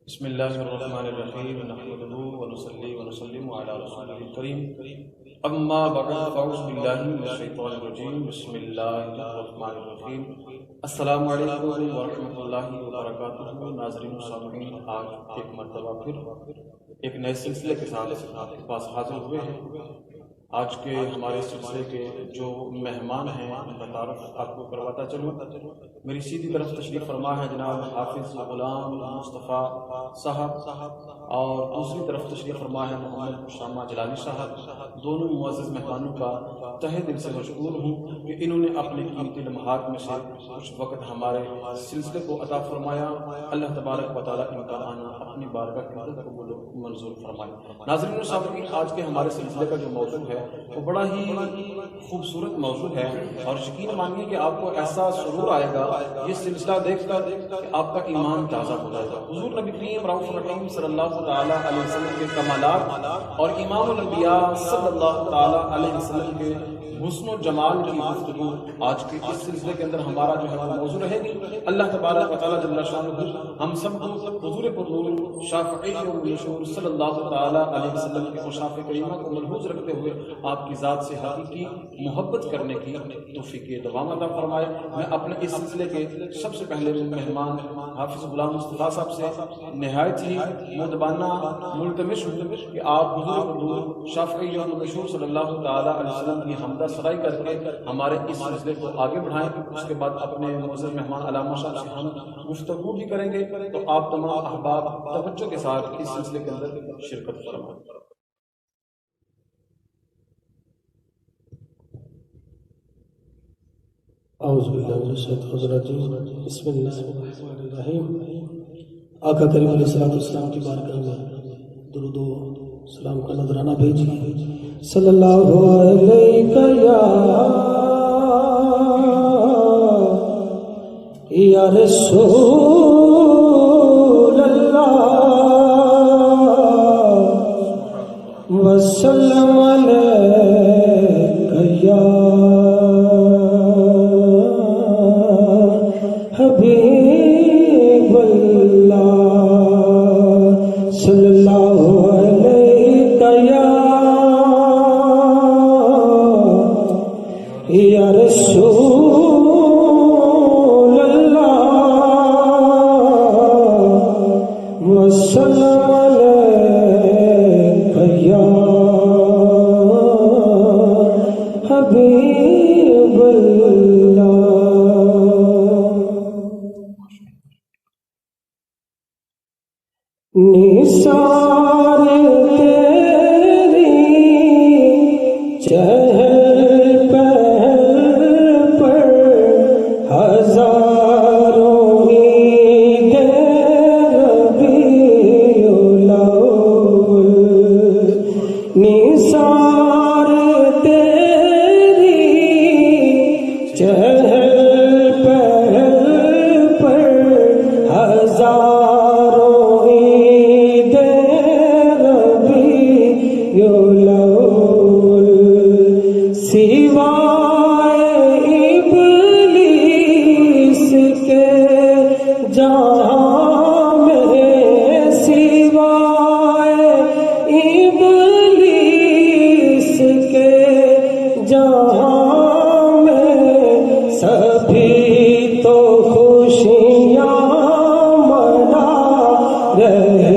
بسم اللہ الرحمن الرحیم نحمده ونصلی ونسلم علی رسولہ الکریم اما بعد فاعوذ باللہ من الشیطان الرجیم بسم اللہ الرحمن الرحیم السلام علیکم ورحمۃ اللہ وبرکاتہ۔ ناظرین و سامعین، آج ایک مرتبہ پھر ایک نئے سلسلے کے ساتھ آپ کے پاس حاضر ہوئے ہیں۔ آج کے ہمارے سلسلے کے جو مہمان ہیں ان کا تعارف آپ کو کرواتا چلوں۔ میری سیدھی طرف تشریف فرما ہے جناب حافظ غلام مصطفیٰ صاحب، اور دوسری طرف تشریف فرما ہے محمد شامہ جلالی صاحب۔ دونوں معزز مہمانوں کا تہہ دل سے مشکور ہوں کہ انہوں نے اپنے قیمتی لمحات میں سے کچھ وقت ہمارے سلسلے کو عطا فرمایا۔ اللہ تبارک و تعالیٰ ان کا آنا اپنی بارگاہ کے اندر قبول و منظور فرمائے۔ ناظرین و سامعین، آج کے ہمارے سلسلے کا جو موضوع ہے وہ بڑا ہی خوبصورت موضوع ہے، اور یقین مانیے کہ آپ کو ایسا سرور آئے گا یہ سلسلہ دیکھ کر کہ آپ کا ایمان تازہ ہو جائے گا۔ حضور نبی کریم رؤوف الرحیم صلی اللہ تعالیٰ علیہ وسلم کے کمالات اور امام الانبیاء صلی اللہ تعالیٰ علیہ وسلم کے حسن و جمال کی گفتگو آج کے اس سلسلے کے اندر ہمارا جو ہے وہ موضوع رہے گی۔ اللہ تبارک و تعالیٰ جل شانہ ہم سب کو حضور پرنور شافعی و مشہور صلی اللہ تعالیٰ علیہ وسلم کے مشافہ کریمہ کو ملحوظ رکھتے ہوئے آپ کی ذات سے حقیقی محبت کرنے کی توفیق دوام عطا فرمائے۔ میں اپنے اس سلسلے کے سب سے پہلے مہمان حافظ غلام مصطفیٰ صاحب سے نہایت ہی مدبانہ ملتمس ہوں کہ آپ حضور پرنور شافعی و مشہور صلی اللہ تعالیٰ علیہ وسلم کی حمدہ سرائی کر کے ہمارے اس سلسلے کو آگے بڑھائیں۔ اس کے بعد اپنے معزز مہمان علامہ صاحب سے ہم گفتگو بھی کریں گے، تو آپ تمام احباب توجہ کے ساتھ اس سلسلے کے اندر شرکت فرمائیں۔ اعوذ باللہ من الشیطان الرجیم، بسم اللہ الرحمن الرحیم۔ آقا کریم علیہ السلام کی بارگاہ میں درود و سلام کا نذرانہ بھیجیے۔ صلی اللہ علیہ یا رسول اللہ وسلم علیہ یا حبیب اللہ صلی اللہ علیہ یا رسول اللہ وسلم علیہ یا حبیب اللہ۔ نثار تیری چہل پہل پر ہزاروں عید ربیع الاول، نثار تیری چہل پہل پر ہزاروں سوائے ابلیس کے جہاں میں، سوائے ابلیس کے جہاں میں، سبھی تو خوشیاں منا رہے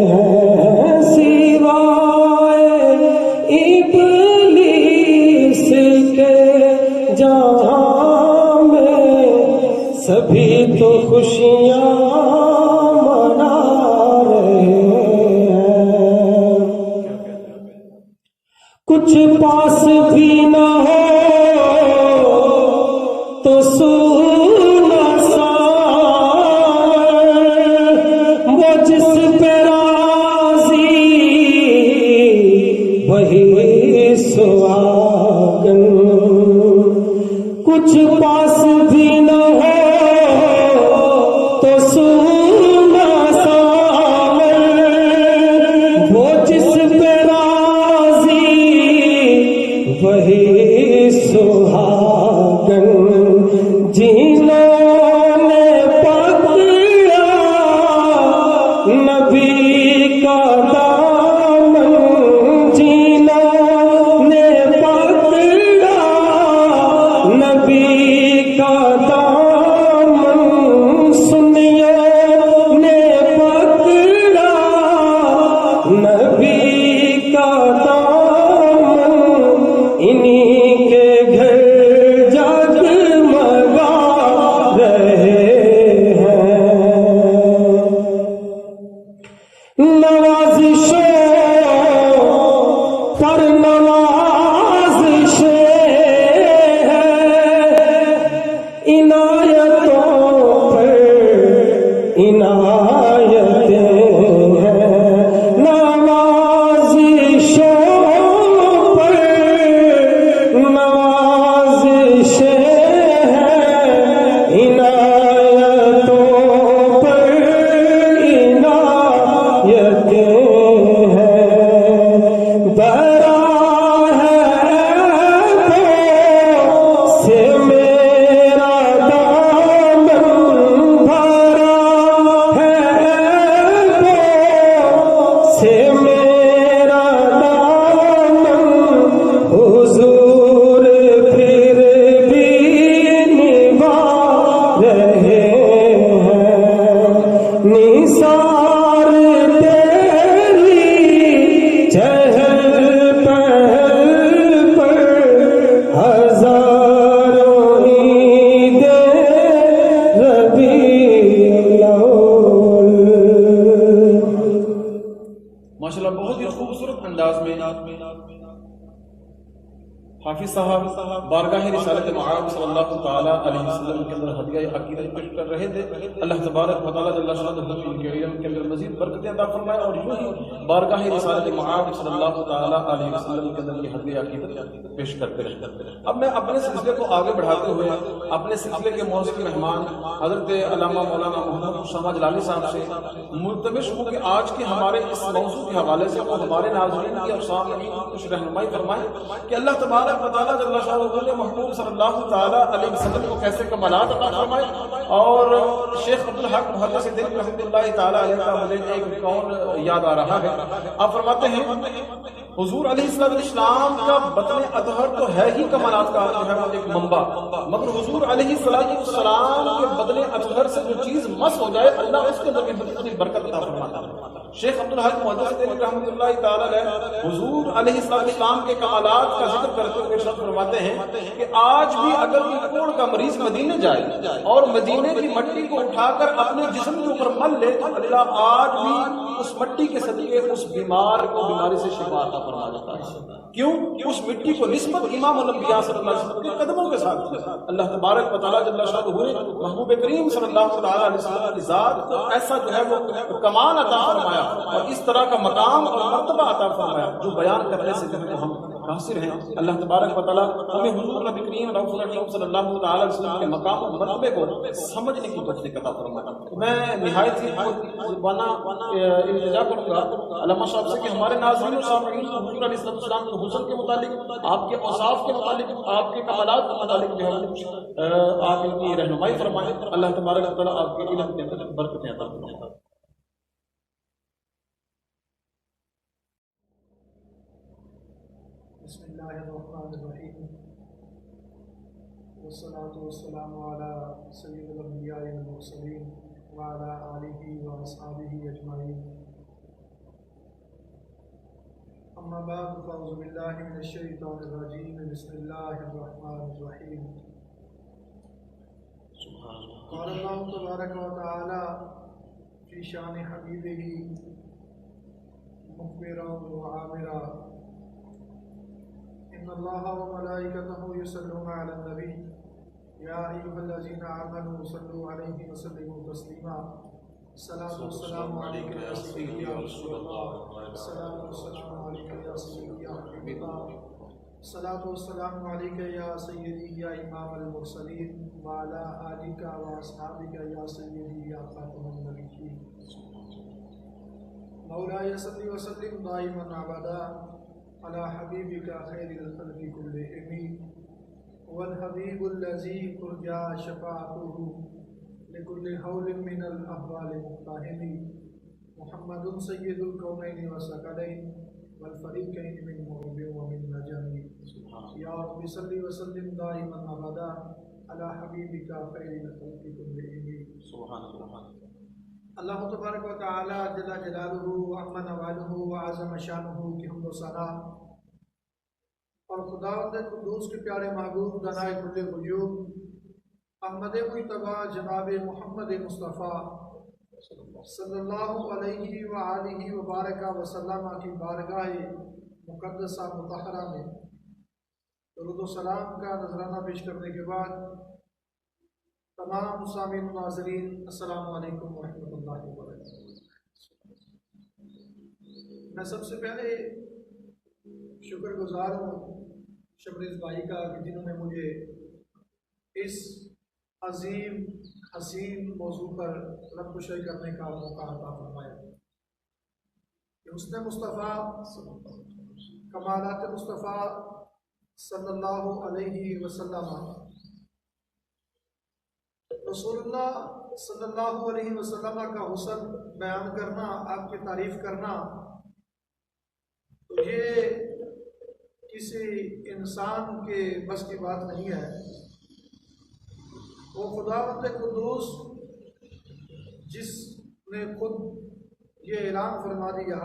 ہیں، سوائے ابلیس کے جہاں میں، سبھی تو خوشیاں منا رہے ہیں۔ کچھ پاس بھی نہ ہو تو سونا ساور، وہ جس پہ راضی وہی سواگن، کچھ پاس بھی نہ ہو تو سونا ساور، وہ جس پہ راضی عنایتیں ہیں نوازشوں پر نوازشیں ہیں عنایتوں پر عنایتیں ہیں براہ سے میرا دامن بھرا ہے سے میرا دامن حضور پھر بھی نبھا رہے ہیں نثار تیری چہل پہل پر ہزاروں عید ربیع الاول۔ ماشاءاللہ بہت ہی خوبصورت انداز میں حافظ صاحب بارگاہ رسالت معاب صلی اللہ تعالیٰ علیہ وسلم کے اندر ہدیہ عقیدت پیش کر رہے تھے۔ اللہ تبارک و تعالیٰ جل شانہ ان کے علم کے اندر مزید برکتیں عطا فرمائے اور یوں ہی بارگاہ رسالت معاب صلی اللہ تعالیٰ علیہ وسلم کے اندر یہ ہدیہ عقیدت پیش کرتے رہے۔ اب میں اپنے سلسلے کو آگے بڑھاتے ہوئے اپنے سلسلے کے معزز مہمان حضرت علامہ مولانا محمد اسامہ جلالی صاحب سے ملتمس ہوں کہ آج کے ہمارے اس موضوع کے حوالے سے وہ ہمارے ناظرین کی اور سامعین کی کچھ رہنمائی فرمائیں کہ اللہ تبارک و تعالیٰ جل شانہ نے محبوب صلی اللہ تعالیٰ علیہ وسلم کو کیسے کمالات عطا فرمائے۔ اور شیخ عبدالحق محدث دہلوی رحمۃ اللہ تعالیٰ علیہ کا مجھے ایک قول یاد آ رہا ہے۔ آپ فرماتے ہیں حضور علیہ السلام کا بطن اطہر تو ہے ہی کمالات کا جو ہے وہ ایک منبع، مگر حضور علیہ السلام کے بطن اطہر سے جو چیز مس ہو جائے اللہ اس کے اندر اتنی برکت عطا فرماتا ہے۔ شیخ عبدالحق محدث دہلوی رحمۃ اللہ تعالیٰ علیہ حضور علیہ السلام کے کمالات کا ذکر کرتے ہوئے ارشاد فرماتے ہیں کہ آج بھی اگر کوئی کوڑ کا مریض مدینے جائے اور مدینے کی مٹی کو اٹھا کر اپنے جسم کے اوپر مل لے تو اللہ آج بھی اس مٹی کے صدقے اس بیمار کو بیماری سے شفا عطا فرما دیتا ہے۔ کیوں؟ اس مٹی کو نسبت امام الانبیاء صلی اللہ علیہ وسلم کے قدموں کے ساتھ اللہ تبارک و تعالیٰ جل شانہ نے محبوب کریم صلی اللہ تعالیٰ علیہ وسلم کی ذات کو ایسا جو ہے وہ کمال عطا فرمایا اور اس طرح کا مقام اور مرتبہ عطا فرمایا جو بیان کرنے سے جو ہم قاصر ہیں۔ اللہ تبارک و تعالیٰ ہمیں حضور نبی کریم صلی اللہ تعالیٰ علیہ وسلم کے مقام اور مرتبے کو سمجھنے کی توفیق عطا فرمایا۔ میں نہایت ہی زبانہ التجا کروں گا علامہ صاحب سے کہ ہمارے ناظرین و سامعین حضور علیہ السلام کے حسن کے متعلق، آپ کے اوصاف کے متعلق، آپ کے کمالات کے متعلق جو ہے آپ ان کی رہنمائی فرمائیں۔ اللہ تبارک و تعالیٰ آپ کے علم کے اندر برکتیں عطا فرمائے۔ بسم اللہ الرحمن الرحیم والصلاة والسلام علی سید الانبیاء والمرسلین وعلی آلہ واصحابہ اجمعین، اما بعد فاعوذ باللہ من الشیطان الرجیم، بسم اللہ الرحمن الرحیم۔ قال اللہ تبارک و تعالی فی شان حبیبہ مخبرا وعامرا، ان اللہ وملائکتہ یصلون علی النبی یا ایھا الذین آمنوا صلوا علیہ وسلموا تسلیما۔ الصلاۃ والسلام علیک یا سیدی یا رسول اللہ، الصلاۃ والسلام علیک یا سیدی یا حبیب اللہ، الصلاۃ والسلام علیک یا سیدی یا امام المرسلین وعلی آلک واصحابک یا سیدی یا خاتم النبیین۔ مولاي صل وسلم دائما ابدا على حبيبك خير الخلق كلهم، والحبيب الذي ترجى شفاعته لكل حول من الاحوال مقتحم، محمد سيد الكونين والثقلين والفريقين من مغرب ومن نجم، يا رب صل وسلم دائما ابدا على حبيبك خير الخلق كلهم۔ سبحان اللہ۔ اللہ تبارک و تعالی جل جلالہ وعظم نوالہ وعظم شانہ کی حمد و ثنا اور خداوند قدوس کے پیارے محبوب دنائے کل وجود احمد مجتبی جناب محمد مصطفیٰ صلی اللہ علیہ وآلہ وبارک وسلم کی بارگاہ مقدسہ مطہرہ میں درود و سلام کا نذرانہ پیش کرنے کے بعد تمام سامعین و ناظرین السلام علیکم ورحمۃ اللہ۔ میں سب سے پہلے شکر گزار ہوں شبریز بھائی کا کہ جنہوں نے مجھے اس عظیم حسین موضوع پر رب کشائی کرنے کا موقع عطا فرمایا کہ حسن مصطفیٰ کمالات مصطفیٰ صلی اللہ علیہ وسلم رسول اللہ صلی اللہ علیہ وسلم کا حسن بیان کرنا، آپ کی تعریف کرنا، تو یہ کسی انسان کے بس کی بات نہیں ہے۔ وہ خداوند قدوس جس نے خود یہ اعلان فرما دیا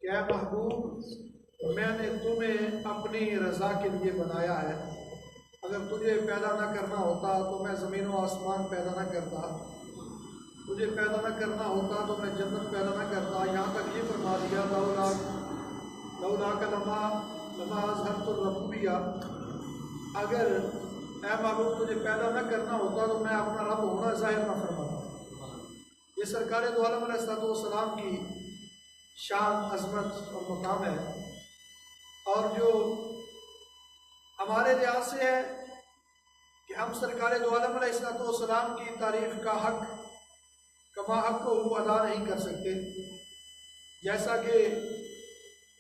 کہ اے محبوب میں نے تمہیں اپنی رضا کے لیے بنایا ہے، اگر تجھے پیدا نہ کرنا ہوتا تو میں زمین و آسمان پیدا نہ کرتا، تجھے پیدا نہ کرنا ہوتا تو میں جنت پیدا نہ کرتا، یہاں تک یہ فرما دیا لولا کا لما اظہرت الربوبیہ، اگر اے محبوب تجھے پیدا نہ کرنا ہوتا تو میں اپنا رب ہونا ظاہر نہ فرماتا۔ یہ سرکار دو عالم علیہ السلام کی شان، عظمت اور مقام ہے، اور جو ہمارے لحاظ سے ہے کہ ہم سرکار دو عالم علیہ السلام کی تعریف کا حق کما حق کو وہ ادا نہیں کر سکتے، جیسا کہ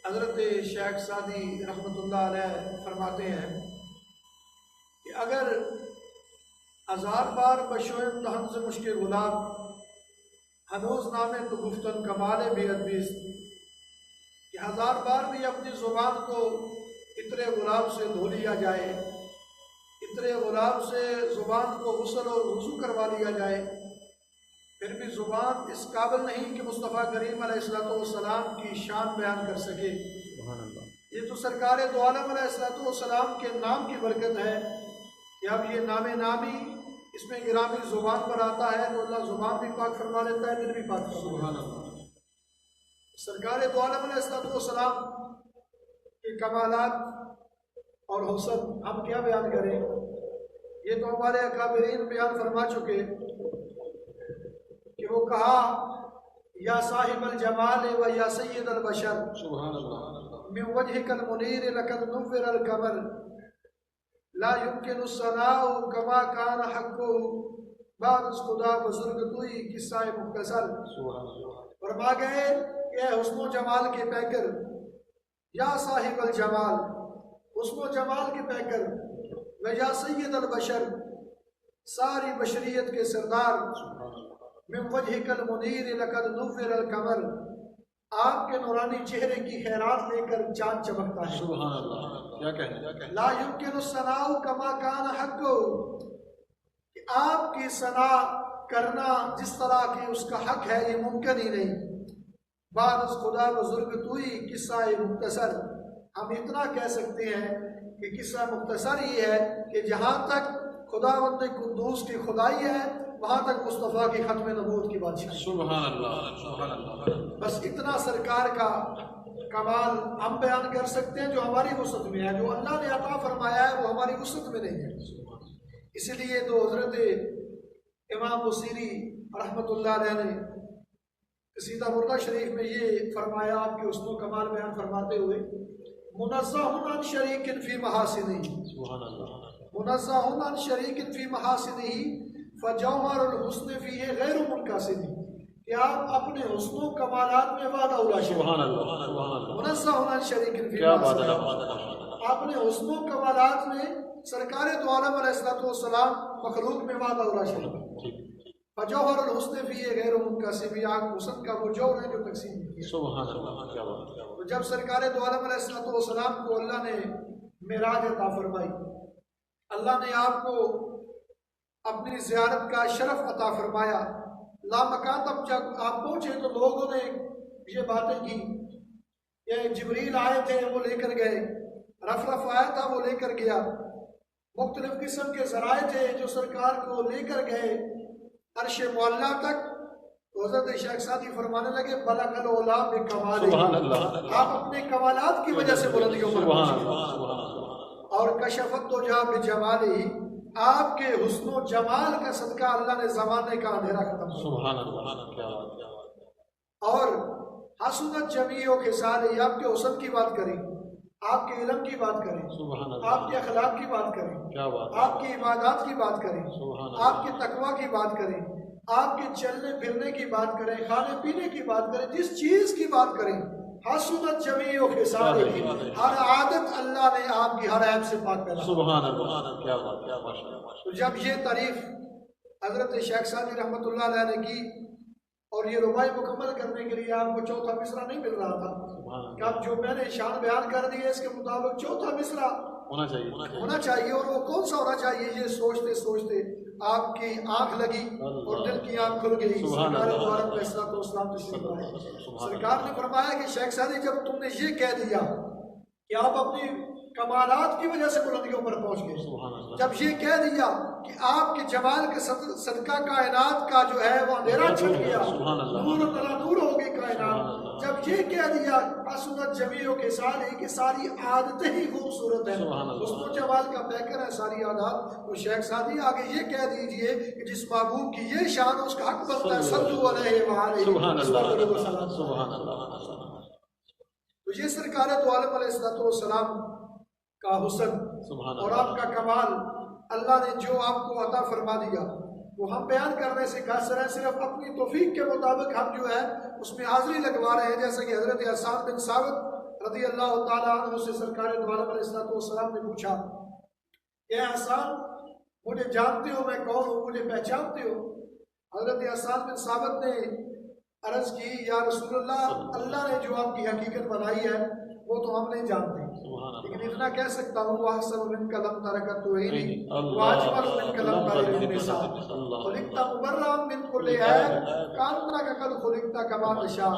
حضرت شیخ سعدی رحمۃ اللہ علیہ فرماتے ہیں کہ اگر 1000 بار بشوئم دہن سے مشکل غلام ہنوز نامے تو گفتن کمال بے ادبیست، کہ 1000 بار بھی اپنی زبان کو اترے غلام سے دھو لیا جائے، اترے غلام سے زبان کو غسل اور وضو کروا لیا جائے، پھر بھی زبان اس قابل نہیں کہ مصطفیٰ کریم علیہ السلام کی شان بیان کر سکے۔ یہ تو سرکار دو عالم علیہ السلام کے نام کی برکت ہے کہ اب یہ نام نامی اس میں گرامی زبان پر آتا ہے تو اللہ زبان بھی پاک فرما لیتا ہے، دل بھی پاک فرما لیتا ہے۔ سرکار دو عالم علیہ السلام کے کمالات اور حسن ہم کیا بیان کریں، یہ تو ہمارے اکابرین بیان فرما چکے کہ وہ کہا یا صاحب الجمال و یا سید البشر من وجهك المنیر لقد نور القمر لا يمكن الثناء كما كان حقه بعد خدا بزرگ توئی قصہ مختصر۔ فرما گئے کہ حسن و جمال کے پیکر، یا صاحب الجمال، حسن و جمال کے پیکر، و یا سید البشر، ساری بشریت کے سردار، من وجهك المنیر لقد نور القمر، آپ کے نورانی چہرے کی خیرات لے کر چاند چمکتا ہے۔ سبحان اللہ، کیا کہنا۔ لا يمكن الثناء كما كان حقه، کہ آپ کی ثنا کرنا جس طرح کی اس کا حق ہے یہ ممکن ہی نہیں۔ بعد از خدا بزرگ توئی قصہ مختصر، ہم اتنا کہہ سکتے ہیں کہ قصہ مختصر ہی ہے کہ جہاں تک خداوند قدوس کی خدائی ہے وہاں تک مصطفیٰ کی ختم نبوت کی بادشاہی۔ سبحان اللہ، سبحان اللہ۔ بس اتنا سرکار کا کمال ہم بیان کر سکتے ہیں جو ہماری وسعت میں ہے، جو اللہ نے عطا فرمایا ہے وہ ہماری وسعت میں نہیں ہے۔ اسی لیے تو حضرت امام بصیری رحمۃ اللہ علیہ نے قصیدہ مردہ شریف میں یہ فرمایا، آپ کے حسن و کمال بیان فرماتے ہوئے، منزہ عن شریک فی محاسنہ، منزہ عن شریک فی محاسنہ فجوہر الحسن فیہ غیر منقسم، کہ آپ اپنے حسن و کمالات میں وعدہ اولا شریک، سبحان اللہ، سبحان اللہ، منزہ عن شریک فی کیا بات ہے۔ محاسنہ، اپنے حسن و کمالات میں سرکار دو عالم علیہ السلام مخلوق میں وعدہ اولا شریک، فجوہر الحسن فیہ غیر منقسم، آپ حسن کا وہ جوہر ہے جو تقسیم نہیں کیا۔ سبحان اللہ، کیا بات ہے۔ تو جب سرکار دو عالم علیہ السلام کو اللہ نے معراج عطا فرمائی، اللہ نے آپ کو اپنی زیارت کا شرف عطا فرمایا، لامکان تب جب آپ پہنچے تو لوگوں نے یہ باتیں کی، یہ جبریل آئے تھے وہ لے کر گئے، رف آیا تھا وہ لے کر گیا، مختلف قسم کے ذرائع تھے جو سرکار کو لے کر گئے عرش معلیٰ تک۔ حضرت شیخ سعدی فرمانے لگے بلغ العلا بکمالہ، سبحان اللہ، آپ اپنے کمالات کی وجہ سے بلندیوں پر سبحان پہنچے، اللہ، سبحان اللہ، اور کشفت الدجیٰ بجمالہ، آپ کے حسن و جمال کا صدقہ اللہ نے زمانے کا اندھیرا ختم کیا۔ سبحان اللہ، کیا بات ہے۔ اور حسنت جمیع خصالہ، آپ کے حسن کی بات کریں، آپ کے علم کی بات کریں، سبحان اللہ، آپ کے اخلاق کی بات کریں، کیا بات، آپ کی عبادات کی بات کریں، سبحان آپ کے تقوی کی بات کریں، آپ کے چلنے پھرنے کی بات کریں، کھانے پینے کی بات کریں، جس چیز کی بات کریں، حسنت جمیع خصالہ، ہر عادت اللہ نے آپ کی ہر عیب سے پاک پیدا. سبحان اللہ، کیا بات، کیا ماشاء اللہ. تو جب یہ تعریف حضرت شیخ سعدی رحمۃ اللہ علیہ نے کی، اور یہ ربائی مکمل کرنے کے لیے آپ کو چوتھا مصرع نہیں مل رہا تھا کہ اب جو میں نے شان بیان کر دی ہے اس کے مطابق چوتھا مصرع ہونا چاہیے، اور وہ کون سا ہونا چاہیے؟ یہ سوچتے سوچتے آپ کی آنکھ لگی اور دل کی آنکھ کھل گئی. سرکار دو عالم علیہ الصلوۃ والسلام تشریف لائے. سرکار نے فرمایا کہ شیخ سعدی جب تم نے یہ کہہ دیا کہ آپ اپنی کمالات کی وجہ سے بلندیوں پر پہنچ گئے، جب یہ کہہ دیا کہ آپ کے جمال کے صدقہ کائنات کا جو ہے وہ اندھیرا چھٹ گیا، نور تلا نور ہو گئی کائنات، جب یہ کہہ دیا حسنت جمیع خصالہ کہ ساری عادتیں ہی خوبصورت ہیں، حسن و جمال کا پیکر ہے ساری عادات، تو شیخ سعدی آگے یہ کہہ دیجئے کہ جس محبوب کی یہ شان اس کا حق بنتا ہے صلو علیہ وآلہ. تو یہ سرکار دو عالم علیہ الصلوۃ والسلام کا حسن اور آپ کا کمال اللہ نے جو آپ کو عطا فرما دیا وہ ہم بیان کرنے سے قاصر ہیں، صرف اپنی توفیق کے مطابق ہم جو ہے اس میں حاضری لگوا رہے ہیں. جیسا کہ حضرت حسان بن ثابت رضی اللہ تعالیٰ عنہ سے سرکار دو عالم علیہ الصلوۃ والسلام نے پوچھا کہ حسان مجھے جانتے ہو میں کون ہوں، مجھے پہچانتے ہو؟ حضرت حسان بن ثابت نے عرض کی یا رسول اللہ، اللہ نے جو آپ کی حقیقت بنائی ہے وہ تو ہم نہیں جانتے، لیکن اتنا کہہ سکتا ہوں وَأَحْسَنُ مِنْكَ لَمْ تَرَكَ تُعِينِي وَأَجْمَلُ مِنْكَ لَمْ تَرِدِ النِّسَاء خُلِقْتَ مُبَرَّأً مِنْ كُلِّ عَيْبٍ كَأَنَّكَ قَدْ خُلِقْتَ كَمَا تَشَاءُ.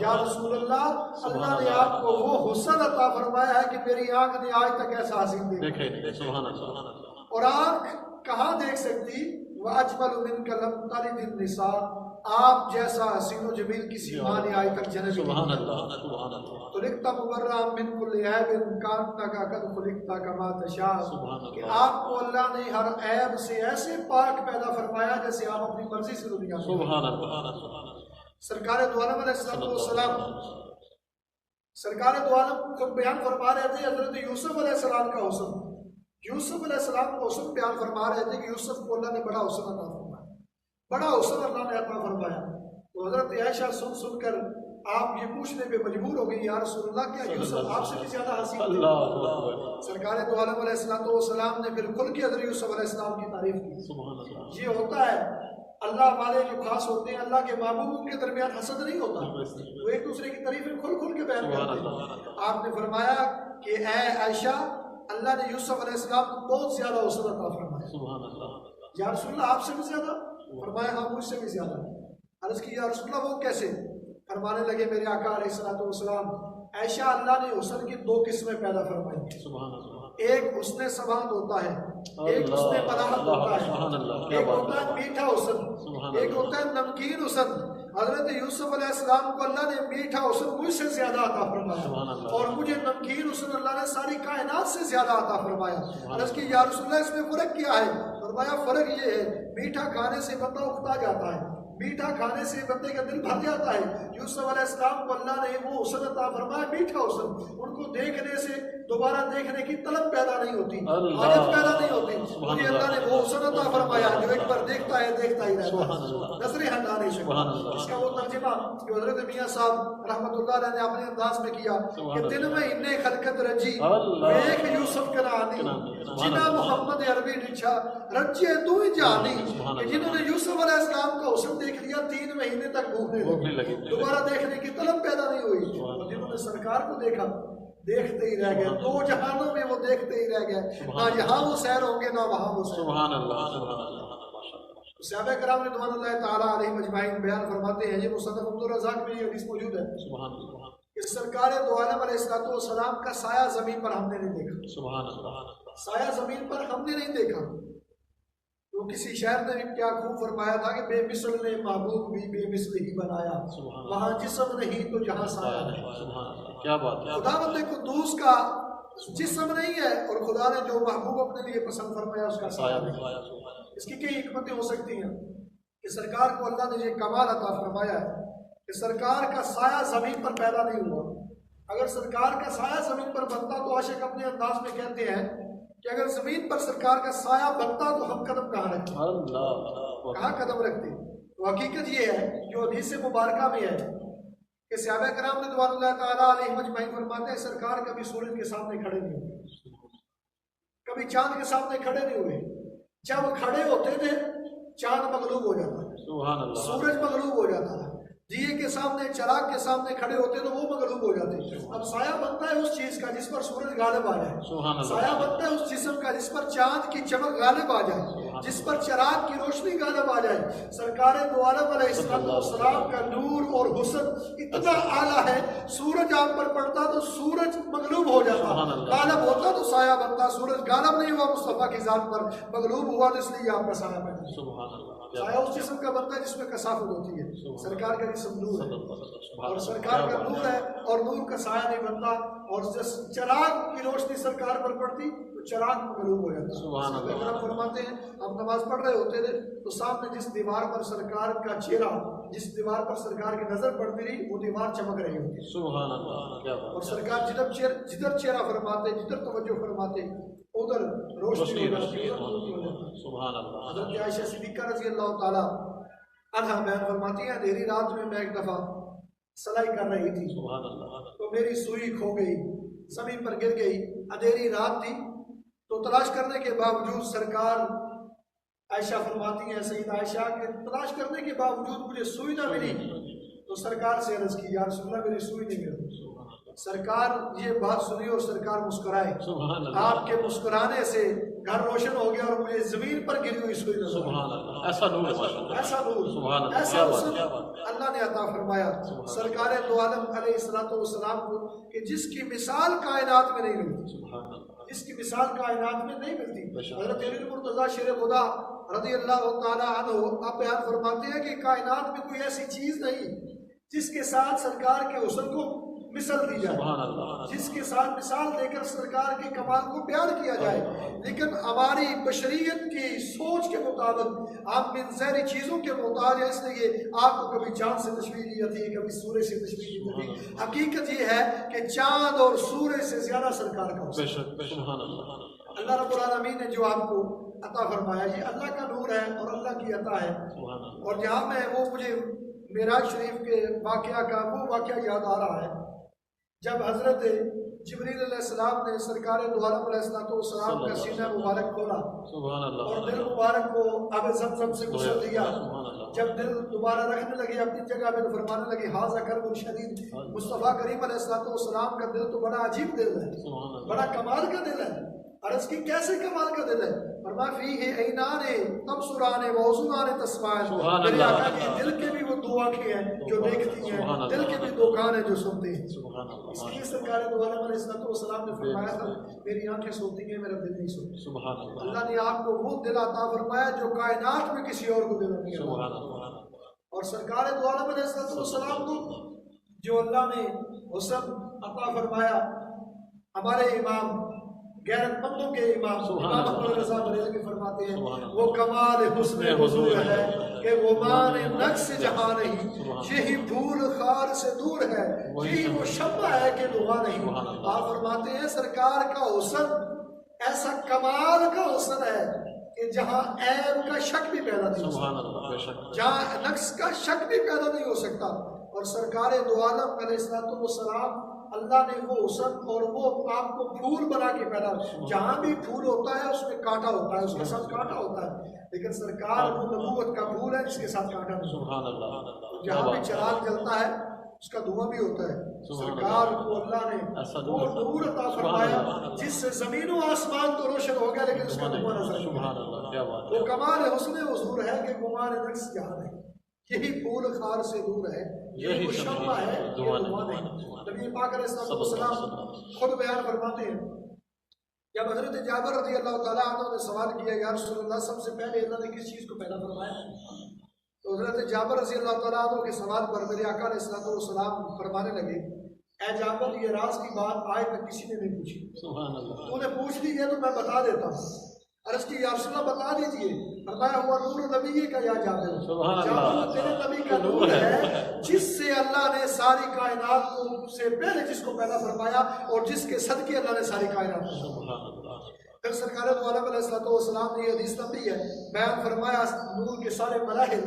یا رسول اللہ، اللہ نے آپ کو وہ حسن عطا فرمایا ہے کہ میری آنکھ نے آج تک ایسا حسین دیکھا، اور آنکھ کہاں دیکھ سکتی؟ وَأَجْمَلُ مِنْكَ لَمْ تَرِدِ النِّسَاء، آپ جیسا حسین و جمیل کسی ماں نے آج تک جنم نہیں. خلقت مبرأ من کل عیب کانک قد خلقت کما تشاء، کہ آپ کو اللہ نے ہر عیب سے ایسے پاک پیدا فرمایا جیسے آپ اپنی مرضی سے دنیا میں. سرکار دو عالم علیہ الصلوۃ والسلام سرکار دو عالم خود بیان فرما رہے تھے حضرت یوسف علیہ السلام کا حسن. یوسف علیہ السلام کا حسن بیان فرما رہے تھے کہ یوسف کو اللہ نے بڑا حسن عطا فرمایا، بڑا حسن اللہ نے عطا فرمایا. تو حضرت عائشہ سن کر آپ یہ پوچھنے پہ مجبور ہو گئی یا رسول اللہ کیا یوسف آپ سے بھی زیادہ حسین تھے؟ سرکار دو عالم علیہ الصلوۃ والسلام نے بالکل کی حضرت یوسف علیہ السلام کی تعریف کی. یہ ہوتا ہے اللہ والے جو خاص ہوتے ہیں اللہ کے محبوبوں کے درمیان حسد نہیں ہوتا، وہ ایک دوسرے کی تعریفیں کھل کھل کے بیان کرتے ہیں. آپ نے فرمایا کہ اے عائشہ، اللہ نے یوسف علیہ السلام کو بہت زیادہ حسن عطا فرمایا. یا رسول اللہ آپ سے بھی زیادہ؟ فرمایا ہاں مجھ سے بھی زیادہ. عرض کی یا رسول اللہ وہ کیسے؟ فرمانے لگے میرے آقا علیہ الصلوۃ والسلام، عائشہ اللہ نے حسن کی دو قسمیں پیدا فرمائی، ایک حسن سماعت ہوتا ہے، ایک حسن بلاغت ہوتا ہے، ایک ہوتا ہے میٹھا حسن، ایک ہوتا ہے نمکین حسن. حضرت یوسف علیہ السلام کو اللہ نے میٹھا حسن مجھ سے زیادہ عطا فرمایا اور مجھے نمکین حسن اللہ نے ساری کائنات سے زیادہ عطا فرمایا. عرض کی یا رسول اللہ اس میں فرق کیا ہے؟ فرمایا فرق یہ ہے میٹھا کھانے سے بندہ اکتا جاتا ہے، میٹھا کھانے سے بندے کا دل بھر جاتا ہے. یوسف علیہ السلام کو اللہ نے وہ حسن عطا فرمایا میٹھا حسن، ان کو دیکھنے سے دوبارہ دیکھنے کی طلب پیدا نہیں ہوتی، عادت پیدا نہیں ہوتی. مجھے اللہ نے وہ حسن عطا فرمایا جو ایک بار دیکھتا ہے دیکھتا ہی رہتا ہے، نظریں ہٹا نہیں سکتا. اس کا وہ ترجمہ جو حضرت میاں صاحب رحمۃ اللہ علیہ نے اپنے انداز میں کیا کہ دل میں انے خلقت رجی ایک یوسف کرانی جنا محمد عربی نچھا رجے تو ہی جانی، کہ جنہوں نے یوسف علیہ السلام کا حسن دیکھ لیا 3 مہینے تک بھوکنے لگے، دوبارہ دیکھنے کی طلب پیدا نہیں ہوئی. اور جنہوں نے سرکار کو دیکھا دیکھتے ہی رہ گئے، 2 جہانوں میں وہ دیکھتے ہی رہ گئے، نہ یہاں وہ سیر ہوں گے نہ وہاں وہ سیر. سبحان اللہ. صحابہ کرام رضوان اللہ تعالیٰ علیہ مجمعین بیان فرماتے ہیں، یہ مصنف عبدالرزاق میں یہ حدیث موجود ہے کہ سرکار دو عالم علیہ الصلوۃ والسلام کا سایہ زمین پر ہم نے نہیں دیکھا. سبحان اللہ. سایہ زمین پر ہم نے نہیں دیکھا. تو کسی شاعر نے کیا خوب فرمایا تھا کہ بے مثل نے محبوب بھی بے مثل ہی بنایا، وہاں جسم نہیں تو جہاں سایہ نہیں. کیا بات ہے. خداوند قدوس کا جسم نہیں ہے اور خدا نے جو محبوب اپنے لیے پسند فرمایا اس کا سایہ نہیں. اس کی کئی حکمتیں ہو سکتی ہیں کہ سرکار کو اللہ نے یہ کمال عطا فرمایا ہے کہ سرکار کا سایہ زمین پر پیدا نہیں ہوا. اگر سرکار کا سایہ زمین پر بنتا تو عاشق اپنے انداز میں کہتے ہیں کہ اگر زمین پر سرکار کا سایہ بنتا تو ہم قدم کہاں رکھتے, کہاں قدم رکھتے. تو حقیقت یہ ہے جو حدیث مبارکہ میں ہے کہ صحابہ کرام رضوان اللہ تعالیٰ علیہم اجمعین فرماتے ہیں سرکار کبھی سورج کے سامنے کھڑے نہیں ہوئے, کبھی چاند کے سامنے کھڑے نہیں ہوئے. جب کھڑے ہوتے تھے چاند مغلوب ہو جاتا ہے, سورج مغلوب ہو جاتا ہے. دیے کے سامنے, چراغ کے سامنے کھڑے ہوتے تو وہ مغلوب ہو جاتے. اب سایہ بنتا ہے اس چیز کا جس پر سورج غالب آ جائے, سایہ بنتا ہے اس جسم کا جس پر چاند کی چمک غالب آ جائے, جس پر چراغ کی روشنی غالب آ جائے. سرکار دو عالم علیہ السلام کا نور اور حسن اتنا اعلیٰ ہے, سورج آپ پر پڑتا تو سورج مغلوب ہو جاتا, غالب ہوتا تو سایہ بنتا. سورج غالب نہیں ہوا مصطفیٰ کی ذات پر, مغلوب ہوا تو اس لیے آپ کا سایہ بنتا. سایہ اس جسم کا بنتا ہے جس میں کثافت ہوتی ہے. سرکار کا جسم نور ہے اور سرکار کا نور ہے اور نور کا سایہ نہیں بنتا. اور چراغ کی روشنی سرکار پر پڑتی تو چراغ مغلوب ہو جاتا. فرماتے ہیں ہم نماز پڑھ رہے ہوتے تھے تو سامنے جس دیوار پر سرکار کا چہرہ, جس دیوار پر سرکار کی نظر پڑتی رہی وہ دیوار چمک رہی ہوتی. اور سرکار جدھر چہرہ فرماتے, جدھر توجہ فرماتے ادھر روشنی ہو جاتی ہے. حضرت عائشہ صدیقہ رضی اللہ تعالیٰ عنہا بیان فرماتی ہیں اندھیری رات میں ایک دفعہ سلائی کر رہی تھی تو میری سوئی کھو گئی, زمین پر گر گئی. اندھیری رات تھی تو تلاش کرنے کے باوجود سرکار, عائشہ فرماتی ہیں سیدہ عائشہ کہ تلاش کرنے کے باوجود مجھے سوئی نہ ملی تو سرکار سے عرض کی یا رسول اللہ میری سوئی نہیں ملی. سرکار یہ بات سنی اور سرکار مسکرائے. آپ کے مسکرانے سے گھر روشن ہو گیا اور مجھے زمین پر گری ہوئی سوئی نظر آئی. ایسا نور, ایسا حسن اللہ نے عطا فرمایا سرکار دو عالم علیہ السلام کو کہ جس کی مثال کائنات میں نہیں ملتی, جس کی مثال کائنات میں نہیں ملتی. حضرت علی مرتضیٰ شیر خدا رضی اللہ تعالیٰ عنہ آپ بیان فرماتے ہیں کہ کائنات میں کوئی ایسی چیز نہیں جس کے ساتھ سرکار کے حسن کو مثال دی جائے, جس کے ساتھ مثال دے کر سرکار کے کمال کو بیان کیا جائے. لیکن ہماری بشریت کی سوچ کے مطابق آپ من ظاہری چیزوں کے محتاج ہیں, اس لیے آپ کو کبھی چاند سے تشبیہ دی جاتی ہے, کبھی سورج سے تشبیہ دی جاتی ہے. حقیقت یہ ہے کہ چاند اور سورج سے زیادہ سرکار کا حسن. اللہ رب العالمین نے جو آپ کو عطا فرمایا یہ اللہ کا نور ہے اور اللہ کی عطا ہے. اور جہاں میں وہ مجھے معراج شریف کے واقعہ کا وہ واقعہ یاد آ رہا ہے جب حضرت جبریل علیہ السلام نے سرکار دو عالم علیہ السلام کا سینہ مبارک کھولا اور دل مبارک کو آب زمزم سے غسل دیا. جب دل دوبارہ رکھنے لگے اپنی جگہ پہ فرمانے لگے ھذا کرب شدید. مصطفیٰ کریم علیہ السلام کا دل تو بڑا عجیب دل ہے, بڑا کمال کا دل ہے. عرض کی کیسے کمال کا دل ہے؟ فرمایا فیہ عینان تبصران و اذنان تسمعان. میرے آقا کی دل کے بھی وہ دو آنکھیں ہیں جو دیکھتی ہیں, دل کے بھی دو کان ہیں جو سنتے ہیں. اس لیے سرکار دو عالم علیہ السلام نے فرمایا تھا میری آنکھیں سنتی ہیں میرا دل نہیں سنتا. اللہ نے آپ کو وہ دل عطا فرمایا جو کائنات میں کسی اور کو دل نہیں ہے. اور سرکار دو عالم علیہ السلام کو جو اللہ نے حسن عطا فرمایا, ہمارے امام غیرت مندوں کے امام احمد رضا بریلوی فرماتے ہیں وہ کمال حسن حضور ہے کہ وہ مان نقص جہاں نہیں, یہی پھول خار سے دور ہے, یہی وہ شمع ہے کہ دعا نہیں. آپ فرماتے ہیں سرکار کا حسن ایسا کمال کا حسن ہے کہ جہاں عیب کا شک بھی پیدا نہیں ہو سکتا, جہاں نقص کا شک بھی پیدا نہیں ہو سکتا. اور سرکار دو عالم علیہ السلام اللہ نے وہ حسن اور وہ آپ کو پھول بنا کے پیدا, جہاں بھی پھول ہوتا ہے اس میں کانٹا ہوتا ہے, اس کے ساتھ کانٹا ہوتا ہے, لیکن سرکار وہ نبوت کا پھول ہے جس کے ساتھ کانٹا نہیں. جہاں بھی چراغ جلتا ہے اس کا دھواں بھی ہوتا ہے. سرکار کو اللہ نے وہ نور عطا فرمایا جس سے زمین و آسمان تو روشن ہو گیا لیکن اس کا دھواں نظر نہیں آیا. وہ کمال حسن حضور ہے کہ گمان نقص جہاں نہیں, یہی پھول خار سے دور ہے, یہی وہ شمع ہے یہ دھواں نہیں. نبی پاک علیہ السلام خود بیان فرماتے ہیں جب حضرت جابر رضی اللہ تعالیٰ عنہ نے سوال کیا یا رسول اللہ سب سے پہلے اللہ نے کس چیز کو پیدا فرمایا, تو حضرت جابر رضی اللہ تعالیٰ عنہ کے سوال پر میرے آقا علیہ السلام فرمانے لگے اے جابر یہ راز کی بات آج تک کسی نے نہیں پوچھی, تو نے پوچھ لی ہے تو میں بتا دیتا ہوں. عرض کی یا رسول اللہ بتا دیجئے. فرمایا ہوا نور نبی کا یا جابر, جابر تیرے نبی کا نور ہے جس سے اللہ نے ساری کائنات کو سے پہلے جس کو پیدا فرمایا اور جس کے صدقے اللہ نے ساری کائنات کو. پھر سرکار دو عالم علیہ السلام نے یہ حدیث لمبی ہے بیان فرمایا نور کے سارے مراحل.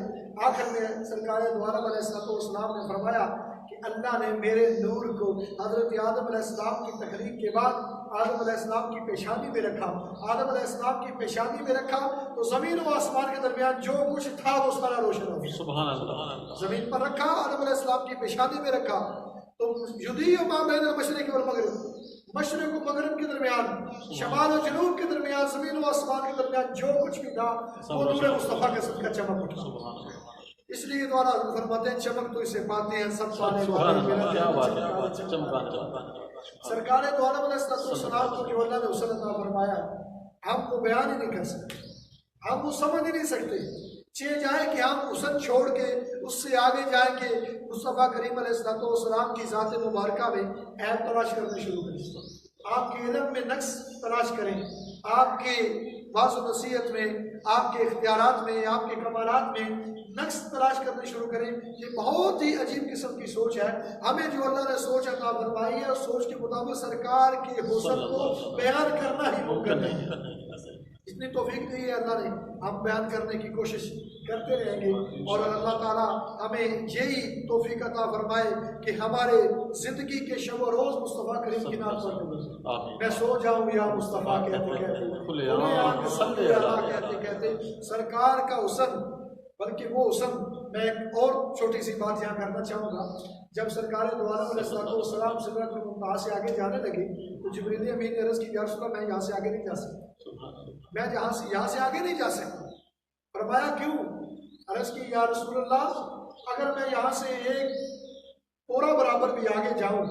آخر میں سرکار دو عالم علیہ السلام نے فرمایا کہ اللہ نے میرے نور کو حضرت آدم علیہ السلام کی تخلیق کے بعد آدم علیہ السلام کی پیشانی میں رکھا. آدم علیہ السلام کی پیشانی میں رکھا تو زمین و آسمان کے درمیان جو کچھ تھا وہ سارا روشن ہو گیا. سبحان اللہ. زمین پر رکھا, آدم علیہ السلام کی پیشانی میں رکھا تو یضیء ما بین المشرق والمغرب, مشرق و مغرب کے درمیان, شمال و جنوب کے درمیان, زمین و آسمان کے درمیان جو کچھ بھی تھا وہ نور مصطفیٰ کے صدقہ چمک اٹھا. اس لیے دوبارہ فرماتے ہیں چمک تو اسے پاتے ہیں سب پانے والے. سرکار دو عالم علیہ السلام کو جو اللہ نے حسن عطا فرمایا ہم وہ بیان ہی نہیں کر سکتے, ہم وہ سمجھ ہی نہیں سکتے. چاہے جائے کہ ہم حسن چھوڑ کے اس سے آگے جائیں کہ مصطفیٰ کریم علیہ السلام کی ذات مبارکہ میں عیب تلاش کرنے شروع کریں, آپ کے علم میں نقص تلاش کریں, آپ کے واضح و نصیحت میں, آپ کے اختیارات میں, آپ کے کمالات میں نقص تلاش کرنے شروع کریں. یہ بہت ہی عجیب قسم کی سوچ ہے. ہمیں جو اللہ نے سوچ عطا فرمائی ہے اس سوچ کے مطابق سرکار کے حسن کو بیان کرنا ہی ممکن نہیں ہے. اتنی توفیق دی ہے اللہ نے, ہم بیان کرنے کی کوشش کرتے رہیں گے اور اللہ تعالیٰ ہمیں یہی توفیق عطا فرمائے کہ ہمارے زندگی کے شب و روز مصطفیٰ کریم کی نام پڑھنے میں سو جاؤں یا مصطفیٰ کہتے کہتے سرکار کا حسن, بلکہ وہ حسن. میں ایک اور چھوٹی سی بات یہاں کرنا چاہوں گا. جب سرکار دو عالم علیہ السلام سدرۃ المنتہا سے آگے جانے لگے تو جبریل امین نے عرض کی یا رسول اللہ میں یہاں سے آگے نہیں جا سکتا, میں یہاں سے آگے نہیں جا سکتا. فرمایا کیوں؟ عرض کی یا رسول اللہ اگر میں یہاں سے ایک پورا برابر بھی آگے جاؤں,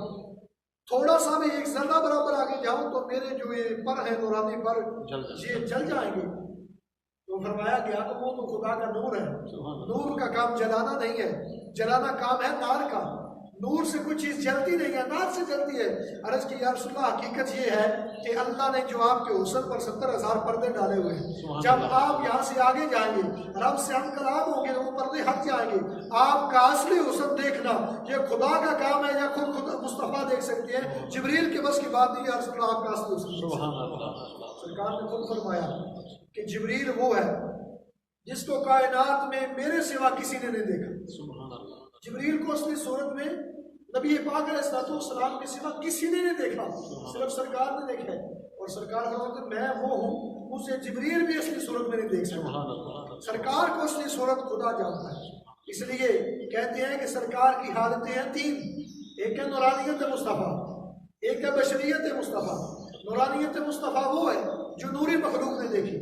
تھوڑا سا بھی ایک ذرہ برابر آگے جاؤں تو میرے جو یہ پر ہے نورانی پر یہ جل جائیں گے. تو فرمایا گیا کہ وہ تو خدا کا نور ہے, نور کا کام جلانا نہیں ہے, جلانا کام ہے نار کا. نور سے کوئی چیز جلتی نہیں ہے, نار سے جلتی ہے. عرض کی یا رسول اللہ حقیقت یہ ہے کہ اللہ نے جو آپ کے حسن پر 70,000 پردے ڈالے ہوئے ہیں, جب آپ یہاں سے آگے جائیں گے رب سے ہم کلام ہوں گے وہ پردے ہٹ جائیں گے. آپ کا اصلی حسن دیکھنا یہ خدا کا کام ہے یا خود مصطفیٰ دیکھ سکتے ہیں, جبریل کے بس کی بات نہیں. یا رسول اللہ آپ کا اصلی حسن. سرکار نے خود فرمایا کہ جبریل وہ ہے جس کو کائنات میں میرے سوا کسی نے نہیں دیکھا. جبریل کو اصلی صورت میں نبی پاک علیہ السلام کے سوا کسی نے نہیں دیکھا, صرف سرکار نے دیکھا ہے. اور سرکار فرماتے میں وہ ہوں اسے جبریل بھی اصلی صورت میں نہیں دیکھ سکتا. سرکار کو اصلی صورت خدا جانتا ہے. اس لیے کہتے ہیں کہ سرکار کی حالتیں ہیں 3. ایک ہے نورانیت مصطفیٰ, ایک ہے بشریت مصطفیٰ. نورانیت مصطفیٰ وہ ہے جو نوری مخلوق نے دیکھی,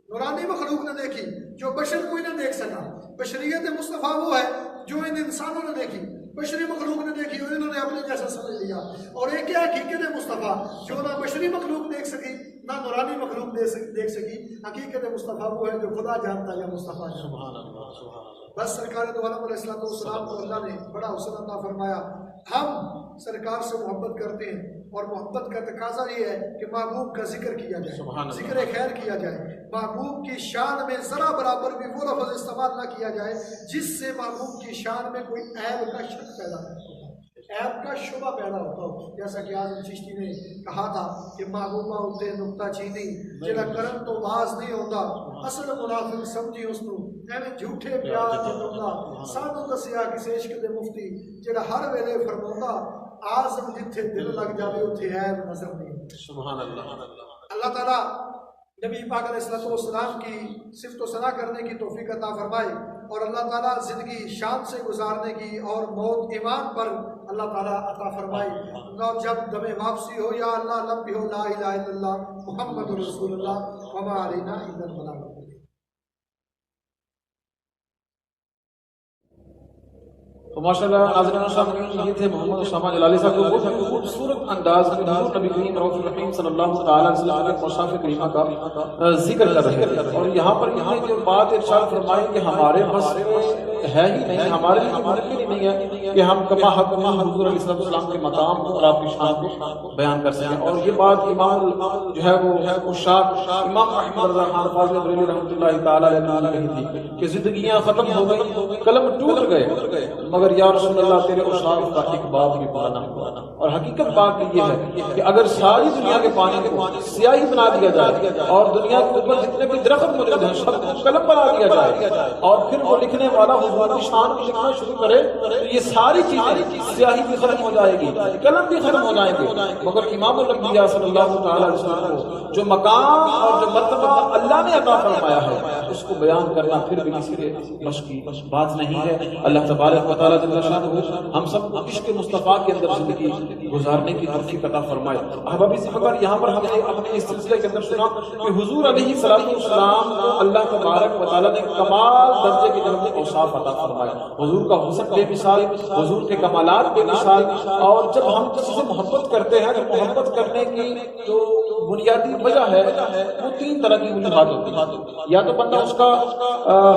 نورانی مخلوق نے دیکھی جو بشر کوئی نہ دیکھ سکا. بشریت مصطفیٰ وہ ہے جو ان انسانوں نے دیکھی, بشری مخلوق نے دیکھی اور انہوں نے اپنے جیسا سمجھ لیا. اور ایک ہے حقیقت مصطفیٰ جو نہ بشری مخلوق دیکھ سکی نہ نورانی مخلوق دیکھ سکی. حقیقت مصطفیٰ وہ ہے جو خدا جانتا ہے یا مصطفیٰ جانتا. بس سرکار دو عالم علیہ السلام کو اللہ نے بڑا حسن عطا فرمایا. ہم سرکار سے محبت کرتے ہیں اور محبت کا تقاضا یہ ہے کہ محبوب کا ذکر کیا جائے, ذکر خیر کیا جائے. محبوب کی شان میں ذرا برابر بھی وہ لفظ استعمال نہ کیا جائے جس سے محبوب کی شان میں کوئی عیب کا شک پیدا نہ ہوتا, عیب کا شبہ پیدا ہوتا ہو. جیسا کہ آج چشتی نے کہا تھا کہ محبوبہ ہوتے نکتہ چینی جڑا کرن تو باز نہیں ہوتا, اصل منافق سمجھی اس کو ایویں جھوٹے پیار نہیں ہوتا. سانو دسیا کسی عشق دے مفتی جڑا ہر ویلے فرماوندا آزم جتھے دل لگ جاوے اتھے عیب نظر نہیں. سبحان اللہ. اللہ تعالیٰ نبی پاک علیہ السلام کی صفت و ثنا کرنے کی توفیق عطا فرمائے اور اللہ تعالیٰ زندگی شان سے گزارنے کی اور موت ایمان پر اللہ تعالیٰ عطا فرمائے. جب دم واپسی ہو یا اللہ لمبی ہو لا الہ الا اللہ محمد رسول اللہ وما علینا الا البلاغ. تو ماشاءاللہ ناظرین صاحب یہ تھے محمد اسامہ جلالی صاحب جو بہت خوبصورت انداز میں حضور نبی کریم رؤوف الرحیم صلی اللہ تعالی علیہ وسلم کے مصاف کریمہ کا ذکر کر رہے ہیں. اور یہاں پر جو بات ارشاد فرمائی کہ ہمارے بس ہے ہی نہیں, ہمارے لیے ممکن ہی نہیں ہے کہ ہم کما حق حضور علیہ السلام کے مقام اور آپ کی شان کو بیان کر سکیں. اور یہ بات امام جو ہے وہ شاہ امام احمد رضا خان فاضل بریلوی رحمۃ اللہ تعالی علیہ نے کہی تھی کہ زندگیاں ختم ہو گئی, قلم ٹوٹ گئے مگر یا رسول اللہ تیرے اوصاف کا ایک باب بھی پورا نہ ہوا۔ اور حقیقت بات یہ ہے کہ اگر ساری دنیا کے پانی کو سیاہی بنا دیا جائے اور دنیا کے اوپر جتنے بھی درخت موجود ہیں سب کو قلم بنا دیا جائے اور پھر وہ لکھنے والا حضور کی شان کو لکھنا شروع کرے تو یہ ساری چیزیں سیاہی بھی ختم ہو جائے گی، قلم بھی ختم ہو جائیں گے، مگر امام الانبیاء صلی اللہ تعالی علیہ وسلم کو جو مقام اور جو مرتبہ اللہ نے عطا فرمایا ہے اس کو بیان کرنا پھر بھی کسی کے بس کی بات نہیں ہے۔ اللہ تبارک و تعالی جل شانہ ہم سب کو عشق مصطفیٰ کے اندر زندگی گزارنے کی توفیق عطا فرمائے۔ احبابی مگر یہاں پر ہم نے اپنے اس سلسلے کے اندر سنا کہ حضور علیہ السلام کو اللہ تبارک و تعالی نے کمال درجے کی جنت اوصاف عطا فرمائے۔ حضور کا حسن بے مثال، حضور کے کمالات بے مثال، اور جب ہم کسی سے محبت کرتے ہیں تو محبت کرنے کی جو بنیادی وجہ ہے وہ تین طرح کی وجوہات ہوتی ہیں۔ یا تو بندہ اس کا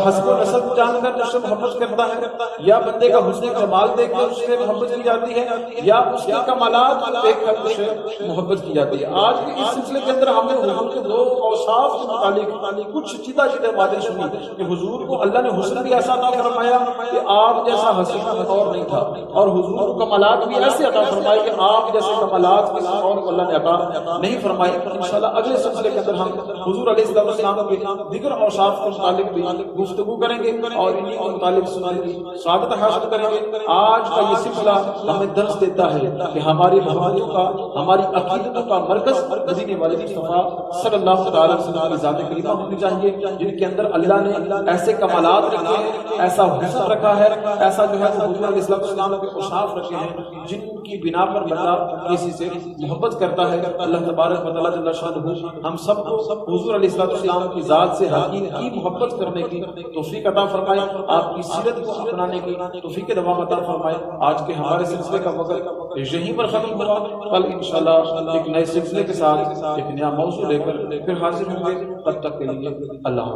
حسب و نسب جان کر اس سے محبت کرتا ہے، یا بندے کا حسن کمال دیکھ کر اس سے محبت کی جاتی ہے، یا اس کے کمالات دیکھ کر اس سے محبت کی جاتی ہے۔ آج کے اس سلسلے کے اندر ہم نے حضور کے دو اوصاف کے متعلق کچھ چیدہ باتیں سنی کہ حضور کو اللہ نے حسن بھی ایسا عطا فرمایا کہ آپ جیسا حسین اور نہیں تھا، اور حضور کو کمالات بھی ایسے عطا فرمائے کہ آپ جیسے کمالات کسی اور کو اللہ نے عطا نہیں فرمائے۔ انشاءاللہ اگلے سلسلے کے اندر ہم حضور علیہ السلام کے دیگر اوصاف کے متعلق بھی گفتگو کریں گے اور انہیں کے متعلق سنانے کی سعادت حاصل کریں گے۔ آج کا یہ سلسلہ ہمیں درس دیتا ہے کہ ہماری محبتوں کا، ہماری عقیدتوں کا مرکز مدینے والے مصطفیٰ صلی اللہ تعالی علیہ وسلم کی ذات کریمہ ہونی چاہیے، جن کے اندر اللہ نے ایسے کمالات رکھے ہیں، ایسا حسن رکھا ہے، ایسا جو ہے حضور علیہ السلام کے اوصاف رکھے ہیں جن کی بنا پر بندہ کسی سے محبت کرتا ہے۔ اللہ تبارک و تعالی جل شانہ ہم سب کو حضور علیہ السلام کی ذات سے حقیقی محبت کرنے کی توفیق عطا فرمائے، آپ کی سیرت کو اپنانے کی توفیق دوام عطا فرمائے۔ آج کے ہمارے سلسلے کا وقت یہیں پر ختم ہوا، کل انشاءاللہ ایک نئے سلسلے کے ساتھ ایک نیا موضوع لے کر پھر حاضر ہوں گے، تب تک کے لیے اللہ